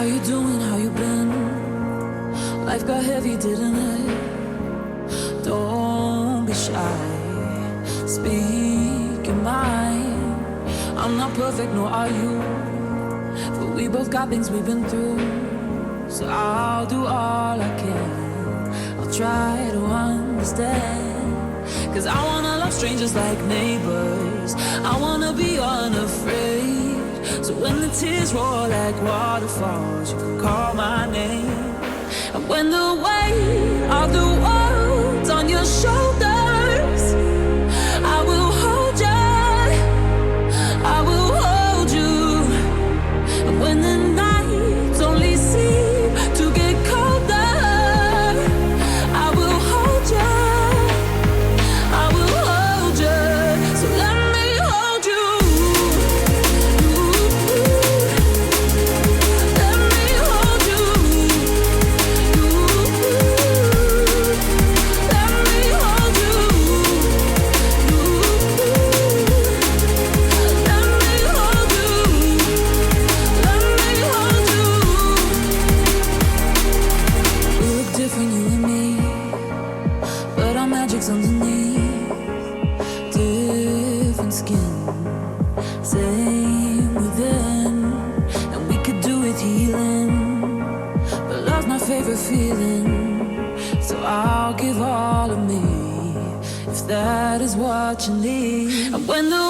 How you doing? How you been? Life got heavy, didn't it? Don't be shy. Speak your mind. I'm not perfect, nor are you. But we both got things we've been through. So I'll do all I can. I'll try to understand. 'Cause I wanna love strangers like neighbors. I wanna be unafraid. So when the tears roll like waterfalls, you can call my name. And when the weight of the world's on your shoulders, I will hold you, I will hold you. And when the nights only seem to get colder, I will hold you, I will hold you. So let me hold you. Let me hold you. Let me hold you. Let me hold you. Let me hold you. We look different, you and me, but our magic's underneath. Different skin, same within, and we could do with healing. But love's my favorite feeling, so I'll give all of me if that is what you need. And when the